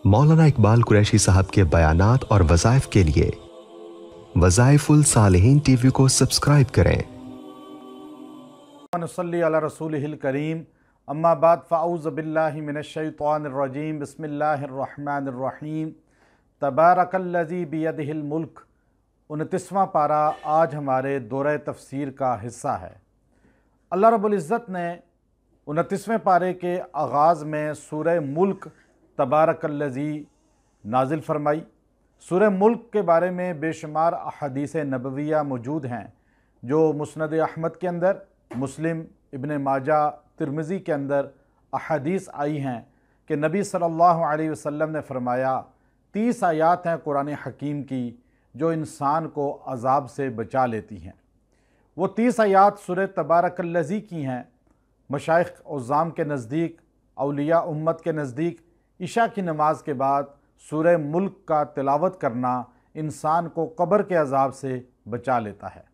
मौलाना इकबाल कुरैशी साहब के बयानात और वज़ाइफ के लिए वज़ाइफुल सालिहीन टीवी को सब्सक्राइब करें। नसल्ली अला रसूलिहिल करीम, अम्मा बाद फ़अऊज़ु बिल्लाहि मिनश्शैतानिर रजीम, बिस्मिल्लाहिर रहमानिर रहीम। तबारकल्लज़ी बियदिहिल मुल्क। 29वां पारा आज हमारे दौरे तफसीर का हिस्सा है। अल्लाह रब्बुल इज़्ज़त ने 29वें पारे के आगाज़ में सूरह मुल्क तबारकल्लज़ी नाजिल फरमाई। सूरह मुल्क के बारे में बेशुमार अहादीस नबविया मौजूद हैं, जो मुस्नद अहमद के अंदर, मुस्लिम, इब्न माजा, तिर्मिज़ी के अंदर अहादीस आई हैं कि नबी सल्लल्लाहु अलैहि वसल्लम ने फरमाया 30 आयात हैं कुरान हकीम की जो इंसान को अज़ाब से बचा लेती हैं। वो 30 आयात सूरह तबारकल्लज़ी की हैं। मशाइख उज़्ज़ाम के नज़दीक, औलिया उम्मत के नज़दीक इशा की नमाज के बाद सूरह मुल्क का तिलावत करना इंसान को कब्र के अज़ाब से बचा लेता है।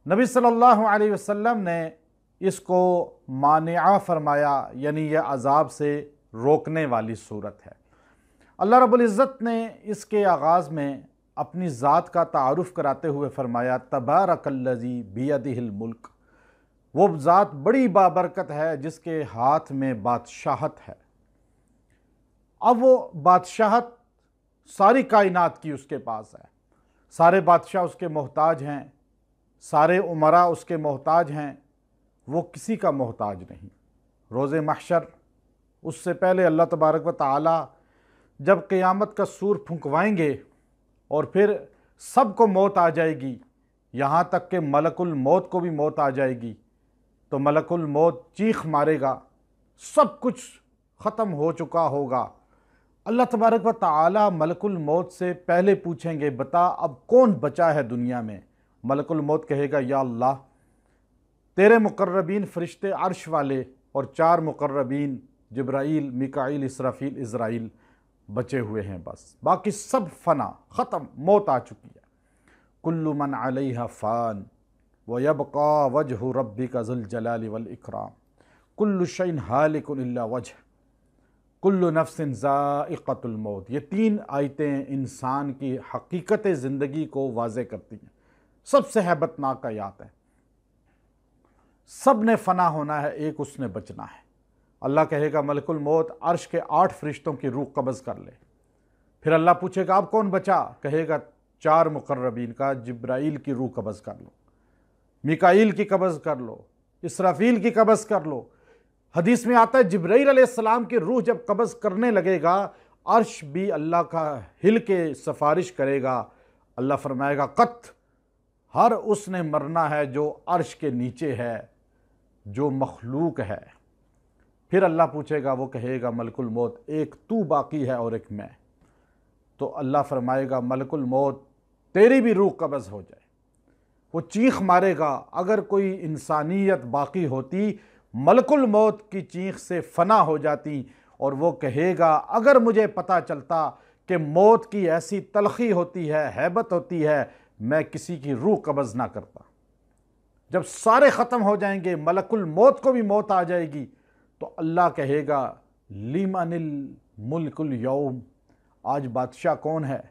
नबी सल्लल्लाहु अलैहि वसल्लम ने इसको मानिआ फरमाया, यानी यह अज़ाब से रोकने वाली सूरत है। अल्लाह रब्बुल इज़्ज़त ने इसके आगाज़ में अपनी ज़ात का तारुफ़ कराते हुए फरमाया तबारकल्लज़ी बियदिहिल मुल्क। वो ज़ात बड़ी बाबरकत है जिसके हाथ में बादशाहत है। अब वो बादशाहत सारी कायनात की उसके पास है। सारे बादशाह उसके मोहताज हैं, सारे उमरा उसके मोहताज हैं, वो किसी का मोहताज नहीं। रोज़े महशर उससे पहले अल्लाह तबारक व तआला जब क़यामत का सूर फुंकवाएंगे और फिर सबको मौत आ जाएगी, यहाँ तक कि मलकुल मौत को भी मौत आ जाएगी, तो मलकुल मौत चीख मारेगा, सब कुछ ख़त्म हो चुका होगा। अल्लाह तबारक व तआला मलकुल मौत से पहले पूछेंगे, बता अब कौन बचा है दुनिया में। मलकुल मौत कहेगा, या अल्लाह, तेरे मुकर्रबीन फ़रिश्ते अर्श वाले और 4 मुकर्रबीन जिब्राईल, मिकाईल, इसराफील, इज़राइल बचे हुए हैं, बस बाकी सब फ़ना, ख़त्म, मौत आ चुकी है। कुल्लु मन अलैहा फ़ान व यबक़ा वजहु रब्बिका ज़ुल जलाली वल इकराम, कुल्लु शैइन हालिकुन इल्ला वजह, कुल्लु नफ्सिन ज़ाइक़तुल मौत। ये 3 आयतें इंसान की हकीकत ज़िंदगी को वाज़े करती हैं। सबसे हैबतनाक आयत है। सब ने फ़ना होना है, एक उसने बचना है। अल्लाह कहेगा मलकुल मौत अर्श के 8 फरिश्तों की रूह कब्ज़ कर ले। फिर अल्लाह पूछेगा अब कौन बचा, कहेगा 4 मुकर्रबीन का, जिब्राईल की रूह कब्ज़ कर लो, मिकाईल की कब्ज़ कर लो, इसराफील की कब्ज़ कर लो। हदीस में आता है जिब्राईल अलैहिस्सलाम की रूह जब कब्ज़ करने लगेगा, अर्श भी अल्लाह का हिल के सिफारिश करेगा। अल्लाह फरमाएगा कत, हर उसने मरना है जो अर्श के नीचे है, जो मखलूक है। फिर अल्लाह पूछेगा, वो कहेगा मलकुल मौत, एक तू बाकी है और एक मैं। तो अल्लाह फरमाएगा मलकुल मौत, तेरी भी रूह कब्ज़ हो जाए। वो चीख मारेगा, अगर कोई इंसानियत बाकी होती मलकुल मौत की चीख से फना हो जाती, और वो कहेगा अगर मुझे पता चलता कि मौत की ऐसी तलखी होती है, हैबत होती है, मैं किसी की रूह कब्ज़ ना करता। जब सारे ख़त्म हो जाएंगे, मलकुल मौत को भी मौत आ जाएगी, तो अल्लाह कहेगा लिमनिल मुल्कुल यौम, आज बादशाह कौन है।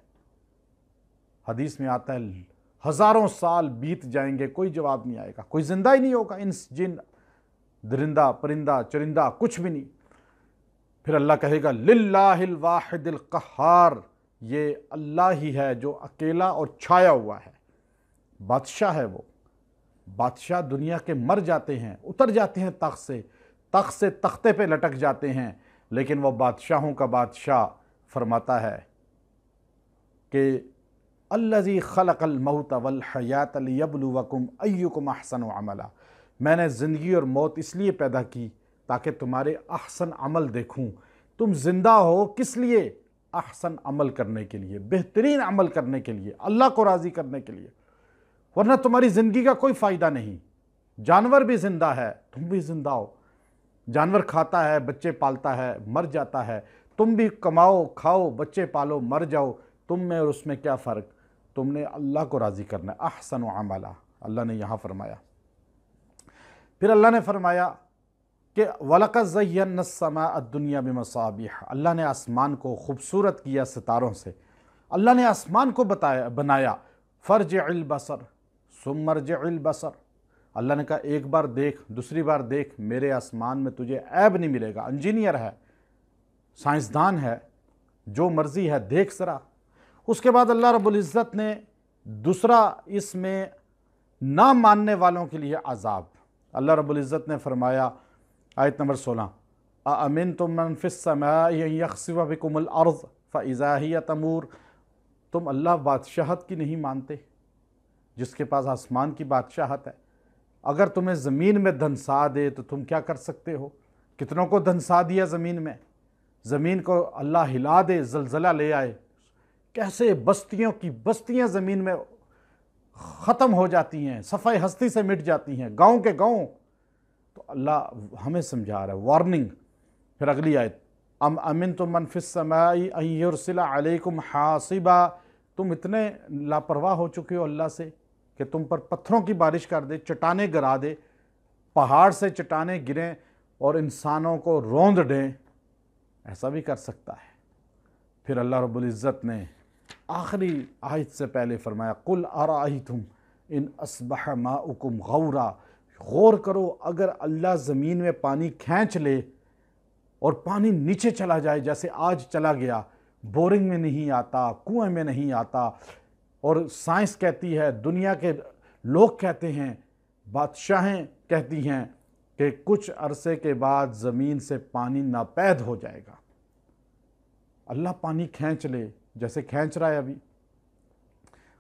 हदीस में आता है हज़ारों साल बीत जाएंगे, कोई जवाब नहीं आएगा, कोई ज़िंदा ही नहीं होगा, इंस जिन दरिंदा परिंदा चरिंदा कुछ भी नहीं। फिर अल्लाह कहेगा लिल्लाहिल वाहिदिल क़हार, ये अल्लाह ही है जो अकेला और छाया हुआ है, बादशाह है। वो बादशाह दुनिया के मर जाते हैं, उतर जाते हैं तख्त से तख्ते पे लटक जाते हैं, लेकिन वह बादशाहों का बादशाह फरमाता है कि अल्लज़ी खलक़ल मौत वल हयात लियब्लुवकुम अय्युकुम अहसनु अमला, मैंने ज़िंदगी और मौत इसलिए पैदा की ताकि तुम्हारे अहसन अमल देखूं। तुम ज़िंदा हो किस लिए? अहसन अमल करने के लिए, बेहतरीन अमल करने के लिए, अल्लाह को राज़ी करने के लिए, वरना तुम्हारी ज़िंदगी का कोई फ़ायदा नहीं। जानवर भी ज़िंदा है, तुम भी ज़िंदा हो। जानवर खाता है, बच्चे पालता है, मर जाता है। तुम भी कमाओ, खाओ, बच्चे पालो, मर जाओ। तुम में और उसमें क्या फ़र्क? तुमने अल्लाह को राज़ी करना है। अहसन अमला, अल्लाह ने यहाँ फरमाया। फिर अल्लाह ने फरमाया कि वलक़द ज़य्यना अस्समाअ दुनिया बिमसाबिह, अल्लाह ने आसमान को खूबसूरत किया सितारों से। अल्लाह ने आसमान को बनाया। फ़रजिअल बसर सुम्मा रजिअल बसर, अल्लाह ने कहा एक बार देख, दूसरी बार देख, मेरे आसमान में तुझे ऐब नहीं मिलेगा। इंजीनियर है, साइंसदान है, जो मर्जी है, देख ज़रा। उसके बाद अल्लाह रब्बुल इज़्ज़त ने दूसरा इसमें ना मानने वालों के लिए अजाब, अल्लाह रब्बुल इज़्ज़त ने फरमाया आयत नंबर 16, अअमिनतुम मन फिस समाई अन यख़सिफ़ बिकुमुल अर्ज़ फ़इज़ा हिय तमूर, तुम अल्लाह बादशाहत की नहीं मानते जिसके पास आसमान की बादशाहत है। अगर तुम्हें ज़मीन में धंसा दे तो तुम क्या कर सकते हो? कितनों को धंसा दिया ज़मीन में, ज़मीन को अल्लाह हिला दे, ज़लज़ला ले आए, कैसे बस्तियों की बस्तियां ज़मीन में ख़त्म हो जाती हैं, सफ़ाई हस्ती से मिट जाती हैं, गांव के गांव। तो अल्लाह हमें समझा रहा है, वार्निंग। फिर अगली आयत, अम अमिनतुम मन फिस समाई अन युरसिला अलैकुम हासिबा, तुम इतने लापरवाह हो चुके हो अल्लाह से कि तुम पर पत्थरों की बारिश कर दे, चट्टानें गिरा दे, पहाड़ से चट्टानें गिरें और इंसानों को रौंद दें। ऐसा भी कर सकता है। फिर अल्लाह रब्बुल इज़्ज़त ने आखिरी आयत से पहले फरमाया, कुल अराइतुम इन अस्बह माउकुम गौरा, गौर करो अगर अल्लाह ज़मीन में पानी खींच ले और पानी नीचे चला जाए, जैसे आज चला गया, बोरिंग में नहीं आता, कुएं में नहीं आता, और साइंस कहती है, दुनिया के लोग कहते हैं, बादशाहें कहती हैं कि कुछ अरसे के बाद ज़मीन से पानी नापैद हो जाएगा। अल्लाह पानी खींच ले, जैसे खींच रहा है अभी।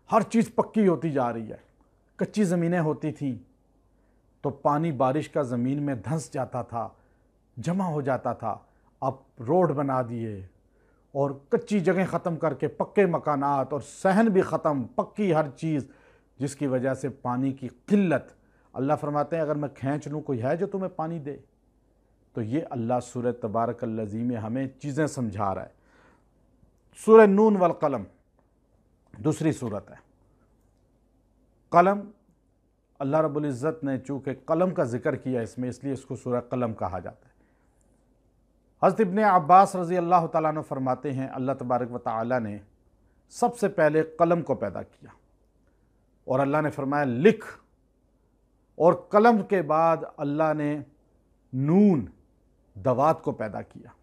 हर चीज़ पक्की होती जा रही है। कच्ची ज़मीनें होती थीं तो पानी बारिश का ज़मीन में धंस जाता था, जमा हो जाता था। अब रोड बना दिए और कच्ची जगह ख़त्म करके पक्के मकानात, और सहन भी ख़त्म, पक्की हर चीज़, जिसकी वजह से पानी की किल्लत। अल्लाह फरमाते हैं अगर मैं खींच लूँ, कोई है जो तुम्हें पानी दे? तो ये अल्लाह सूरह तबारकल्लज़ी में हमें चीज़ें समझा रहा है। सूरह नून वल कलम दूसरी सूरत है। कलम, अल्लाह रब्बुल इज़्ज़त ने चूँकि कलम का जिक्र किया इसमें, इसलिए इसको सूरह कलम कहा जाता है। हज़रत इब्ने अब्बास रज़ी अल्लाह तआला अन्हु फरमाते हैं, अल्लाह तबारक व तआला ने सबसे पहले कलम को पैदा किया और अल्लाह ने फरमाया लिख, और कलम के बाद अल्लाह ने नून दवात को पैदा किया।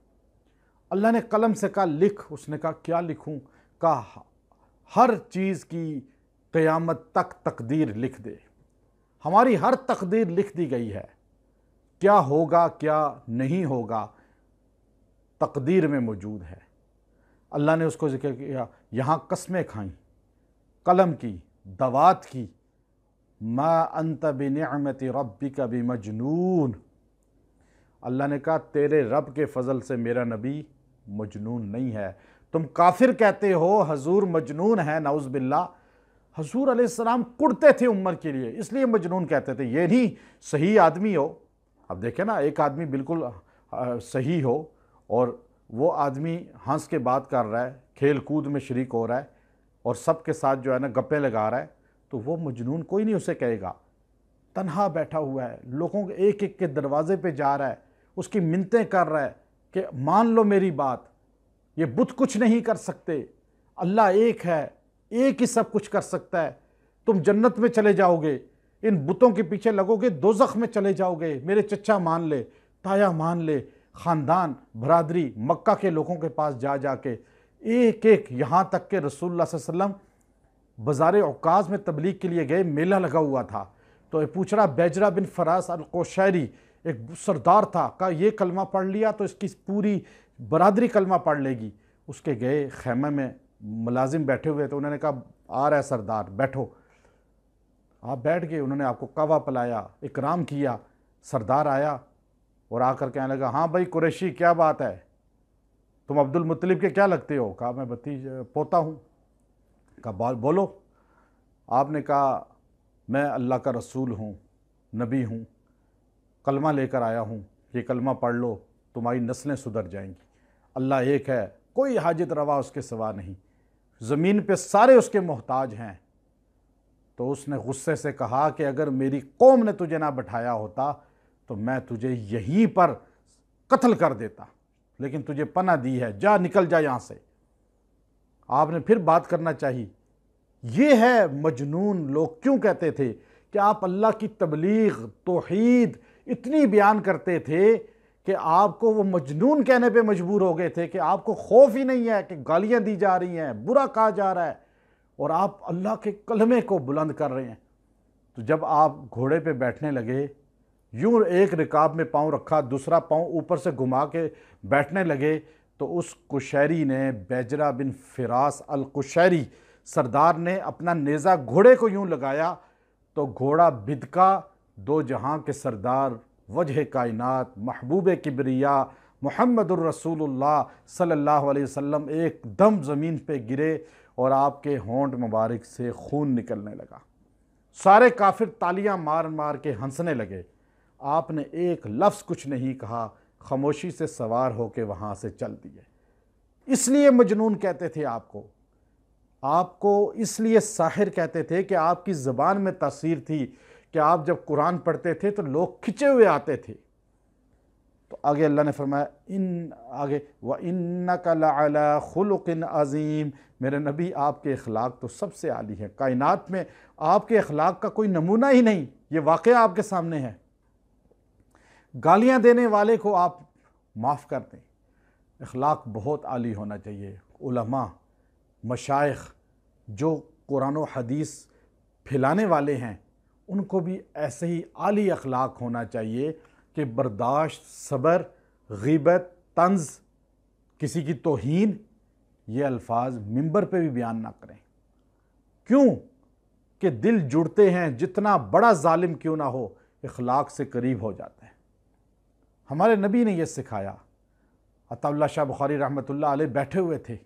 अल्लाह ने कलम से कहा लिख, उसने कहा क्या लिखूं? कहा हर चीज़ की क़यामत तक तकदीर लिख दे। हमारी हर तकदीर लिख दी गई है, क्या होगा क्या नहीं होगा तकदीर में मौजूद है। अल्लाह ने उसको जिक्र किया, यहाँ कस्में खाईं, कलम की, दवात की, मा अंत बिनिअमति रब्बिका बिमजनून। अल्लाह ने कहा तेरे रब के फ़ज़ल से मेरा नबी मजनून नहीं है। तुम काफिर कहते हो हजूर मजनून है, नाउज़ बिल्लाह। हजूर अलैहिस्सलाम कुड़ते थे उम्र के लिए, इसलिए मजनून कहते थे। ये नहीं सही आदमी हो, अब देखें ना, एक आदमी बिल्कुल सही हो और वो आदमी हंस के बात कर रहा है, खेल कूद में शरीक हो रहा है और सबके साथ जो है ना गप्पे लगा रहा है, तो वो मजनून कोई नहीं उसे कहेगा। तन्हा बैठा हुआ है, लोगों के एक एक के दरवाजे पे जा रहा है, उसकी मिन्नतें कर रहा है कि मान लो मेरी बात, ये बुत कुछ नहीं कर सकते, अल्लाह एक है, एक ही सब कुछ कर सकता है, तुम जन्नत में चले जाओगे, इन बुतों के पीछे लगोगे दोज़ख में चले जाओगे। मेरे चचा मान ले, ताया मान ले, ख़ानदान बरादरी मक्का के लोगों के पास जा जाके एक एक, यहाँ तक के रसूलुल्लाह सल्लल्लाहु अलैहि वसल्लम बाज़ार औकाज़ में तबलीग के लिए गए, मेला लगा हुआ था, तो पूछ रहा बैजरा बिन फरास अल-कोशैरी एक सरदार था, कहा ये कलमा पढ़ लिया तो इसकी पूरी बरादरी कलमा पढ़ लेगी। उसके गए, खैमे में मुलाजिम बैठे हुए थे, उन्होंने कहा आ रहा है सरदार, बैठो। आप बैठ गए, उन्होंने आपको कहवा पिलाया, इकराम किया। सरदार आया और आकर कहने लगा हाँ भाई कुरैशी क्या बात है, तुम अब्दुल मुत्तलिब के क्या लगते हो? कहा मैं पोता हूँ। कहा बोलो। आपने कहा मैं अल्लाह का रसूल हूँ, नबी हूँ, कलमा लेकर आया हूँ, ये कलमा पढ़ लो, तुम्हारी नस्लें सुधर जाएंगी। अल्लाह एक है, कोई हाजत रवा उसके सिवा नहीं, ज़मीन पे सारे उसके मोहताज हैं। तो उसने गुस्से से कहा कि अगर मेरी कौम ने तुझे ना बैठाया होता तो मैं तुझे यहीं पर कत्ल कर देता, लेकिन तुझे पनाह दी है, जा निकल जा यहाँ से। आपने फिर बात करना चाहिए। ये है मजनून। लोग क्यों कहते थे कि आप अल्लाह की तबलीग तौहीद इतनी बयान करते थे कि आपको वो मजनून कहने पे मजबूर हो गए थे कि आपको खौफ ही नहीं है कि गालियां दी जा रही हैं, बुरा कहा जा रहा है, और आप अल्लाह के कलमे को बुलंद कर रहे हैं। तो जब आप घोड़े पे बैठने लगे, यूं एक रिकाब में पाँव रखा, दूसरा पाँव ऊपर से घुमा के बैठने लगे, तो उस कुशैरी ने, बैजरा बिन फिरास अल कुशैरी सरदार ने अपना नेज़ा घोड़े को यूं लगाया तो घोड़ा बिदका। दो जहां के सरदार, वजह कायनात, महबूब किबरिया मुहम्मदुर रसूलुल्लाह सल्लल्लाहु अलैहि वसल्लम एकदम ज़मीन पे गिरे और आपके होंठ मुबारक से खून निकलने लगा। सारे काफिर तालियां मार मार के हंसने लगे। आपने एक लफ्ज़ कुछ नहीं कहा, खामोशी से सवार होकर वहाँ से चल दिए। इसलिए मजनून कहते थे आपको इसलिए साहिर कहते थे कि आपकी ज़बान में तासीर थी कि आप जब कुरान पढ़ते थे तो लोग खिंचे हुए आते थे। तो आगे अल्लाह ने फरमाया व इन्नका लअला खुलुकिन अज़ीम, मेरे नबी आपके अखलाक तो सबसे आली है, कायनात में आपके अखलाक का कोई नमूना ही नहीं। ये वाक़या आपके सामने है। गालियाँ देने वाले को आप माफ़ कर दें। अखलाक बहुत आली होना चाहिए। उलमा, मशाइख जो कुरान व हदीस फैलाने वाले हैं, उनको भी ऐसे ही आली अखलाक होना चाहिए कि बर्दाश्त, सब्र, ग़ीबत, तंज़, किसी की तौहीन, ये अल्फाज मिंबर पे भी बयान ना करें। क्यों कि दिल जुड़ते हैं, जितना बड़ा जालिम क्यों ना हो, अखलाक से करीब हो जाता है। हमारे नबी ने यह सिखाया। अताउल्लाह शाह बुखारी रहमतुल्लाह अलैह बैठे हुए थे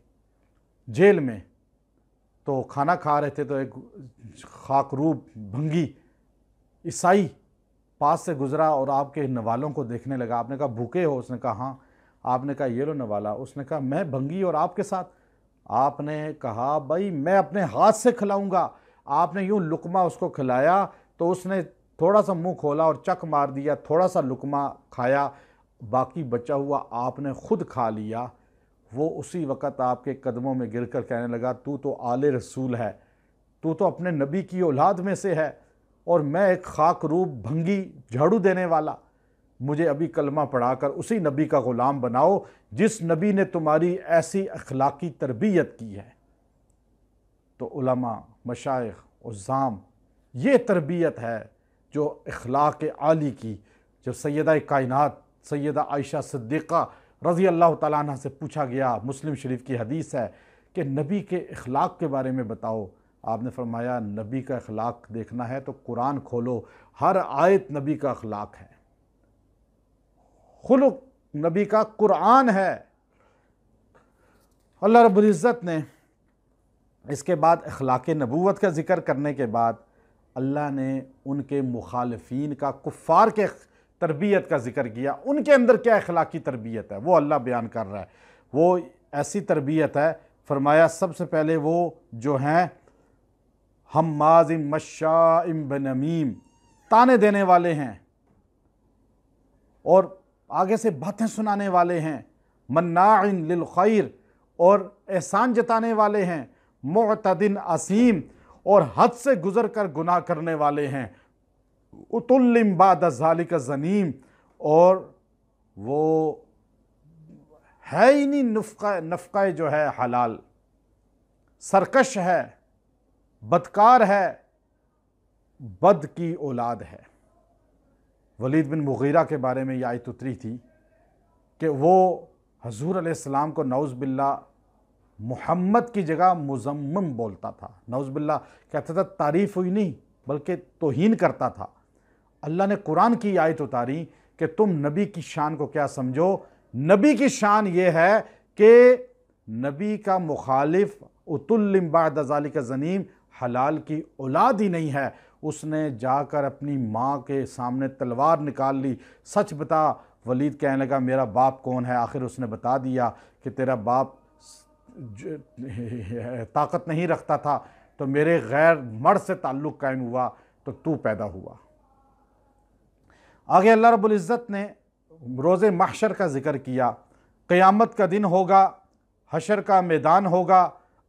जेल में, तो खाना खा रहे थे, तो एक खाकरूब भंगी ईसाई पास से गुजरा और आपके नवालों को देखने लगा। आपने कहा भूखे हो? उसने कहा हाँ। आपने कहा ये लो नवाला। उसने कहा मैं भंगी और आपके साथ? आपने कहा भाई मैं अपने हाथ से खिलाऊंगा। आपने यूं लुकमा उसको खिलाया तो उसने थोड़ा सा मुंह खोला और चक मार दिया, थोड़ा सा लुकमा खाया, बाकी बचा हुआ आपने खुद खा लिया। वो उसी वक़्त आपके कदमों में गिरकर कहने लगा तू तो आले रसूल है, तू तो अपने नबी की औलाद में से है, और मैं एक खाकरूब भंगी झाड़ू देने वाला। मुझे अभी कलमा पढ़ाकर उसी नबी का ग़ुलाम बनाओ जिस नबी ने तुम्हारी ऐसी अखलाकी तरबियत की है। तो उलमा, मशाइख, उज़्ज़ाम, ये तरबियत है जो अखलाक आली की। जब सैयदा कायनात सैयदा आयशा सिद्दीक़ा रज़ी अल्लाह तआला अन्हा से पूछा गया, मुस्लिम शरीफ की हदीस है कि नबी के अखलाक के बारे में बताओ, आपने फरमाया नबी का अखलाक देखना है तो कुरान खोलो, हर आयत नबी का अखलाक है, खुलुक नबी का कुरान है। अल्लाह रब्बुल इज़्ज़त ने इसके बाद अखलाक नबूवत का ज़िक्र करने के बाद अल्लाह ने उनके मुखालिफीन का, कुफ़ार के तरबियत का ज़िक्र किया। उनके अंदर क्या अखलाकी तरबियत है वो अल्लाह बयान कर रहा है। वो ऐसी तरबियत है, फरमाया सबसे पहले वो जो हैं हम्माज़िम मश्शाइम बनमीम, ताने देने वाले हैं और आगे से बातें सुनाने वाले हैं, मन्नाइन लिल खैर, और एहसान जताने वाले हैं, मुअतदिन असीम, और हद से गुज़र कर गुनाह करने वाले हैं, उतुल्लिम बाद ज़ालिका ज़नीम, और वो है ही नहीं नफ़क़ा जो है हलाल, सरकश है, बदकार है, बद की औलाद है। वलीद बिन मुगीरा के बारे में यह आयत उतरी थी कि वो हज़ूर अलैहिस्सलाम को नऊज़ बिल्लाह मुहम्मद की जगह मुज़म्मम बोलता था। नऊज़ बिल्लाह कहता था, तारीफ़ हुई नहीं बल्कि तौहीन करता था। अल्लाह ने कुरान की आयत उतारी कि तुम नबी की शान को क्या समझो। नबी की शान ये है कि नबी का मुखालिफ उतुल्लिम बाद ज़ालिका ज़नीम, हलाल की औलाद ही नहीं है। उसने जाकर अपनी माँ के सामने तलवार निकाल ली, सच बता। वलीद कहने लगा मेरा बाप कौन है? आखिर उसने बता दिया कि तेरा बाप ताकत नहीं रखता था तो मेरे गैर मर्द से ताल्लुक़ कायम हुआ तो तू पैदा हुआ। आगे अल्लाह रब्बुल इज़्ज़त ने रोज़े महशर का ज़िक्र किया। क़यामत का दिन होगा, हशर का मैदान होगा,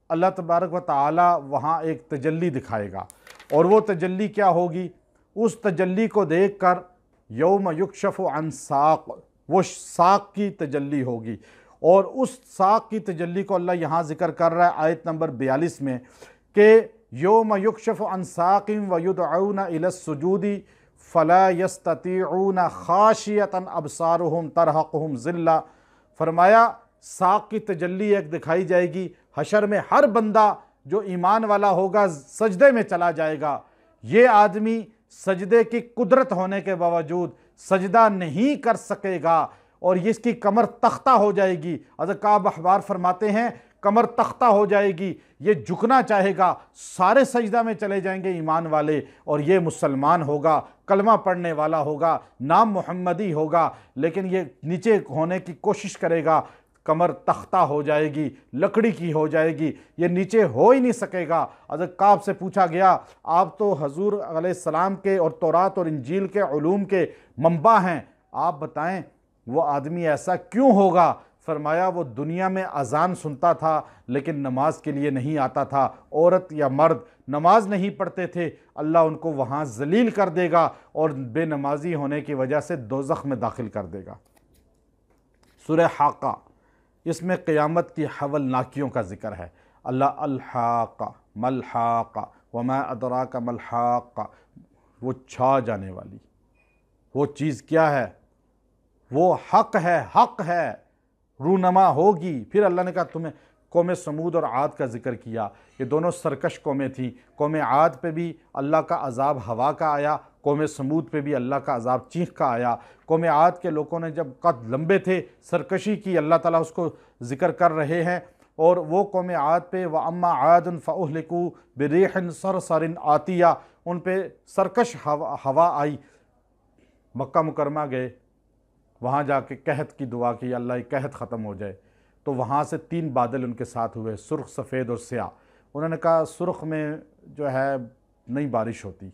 अल्लाह तबारक व तआला वहाँ एक तजल्ली दिखाएगा और वो तजल्ली क्या होगी? उस तजल्ली को देख कर यौम युक्शफ़ु अन साक़, वो साक़ की तजल्ली होगी। और उस साक़ की तजल्ली को अल्लाह यहाँ ज़िक्र कर रहा है आयत नंबर 42 में कि यौम युक्शफ़ु अन साक़िन व युदऔना इलस सुजूदी फ़ला यस्ततीऊना ख़ाशियतन अबसारुहुम तरहक़ुहुम ज़िल्ला। फरमाया साक़ की तजल्ली एक दिखाई जाएगी। हशर में हर बंदा जो ईमान वाला होगा सजदे में चला जाएगा। ये आदमी सजदे की कुदरत होने के बावजूद सजदा नहीं कर सकेगा और ये इसकी कमर तख्ता हो जाएगी। हज़रत काब अहबार फरमाते हैं कमर तख्ता हो जाएगी, ये झुकना चाहेगा, सारे सजदा में चले जाएंगे ईमान वाले और ये मुसलमान होगा, कलमा पढ़ने वाला होगा, नाम मोहम्मदी होगा, लेकिन ये नीचे होने की कोशिश करेगा, कमर तख्ता हो जाएगी, लकड़ी की हो जाएगी, ये नीचे हो ही नहीं सकेगा। हज़रत काब से पूछा गया आप तो हजूर अलैहिस्सलाम के और तौरात और इंजील के उलूम के मंबा हैं, आप बताएं वो आदमी ऐसा क्यों होगा? फरमाया वो दुनिया में अजान सुनता था लेकिन नमाज के लिए नहीं आता था। औरत या मर्द नमाज नहीं पढ़ते थे, अल्लाह उनको वहाँ जलील कर देगा और बेनमाजी होने की वजह से दोज़ख में दाखिल कर देगा। सूरह हाका, इसमें क़यामत की हवलनाकियों का ज़िक्र है। अल्लाह अल-हाका मल-हाका वमा अदराका मल-हाका, वो छा जाने वाली वो चीज़ क्या है? वो हक़ है, रूनमा होगी। फिर अल्लाह ने कहा तुम्हें कौम समूद और आद का जिक्र किया, ये दोनों सरकश कौमें थीं। कौम आद पे भी अल्लाह का अजाब हवा का आया, कौम समूद पे भी अल्लाह का अजाब चीख का आया। कौम आद के लोगों ने जब कद लंबे थे सरकशी की, अल्लाह ताला उसको ज़िक्र कर रहे हैं। और वो कौम आद पे व अम्मा आदन फ़उहलिकू बिरीहिन सरसरिन आतिया, उन पे सरकश हवा आई। मक्का मुकरमा गए, वहाँ जाके कहत की दुआ की, अल्लाह कहत ख़त्म हो जाए। तो वहाँ से 3 बादल उनके साथ हुए, सुर्ख, सफ़ेद और स्याह। उन्होंने कहा सुर्ख में जो है नहीं बारिश होती,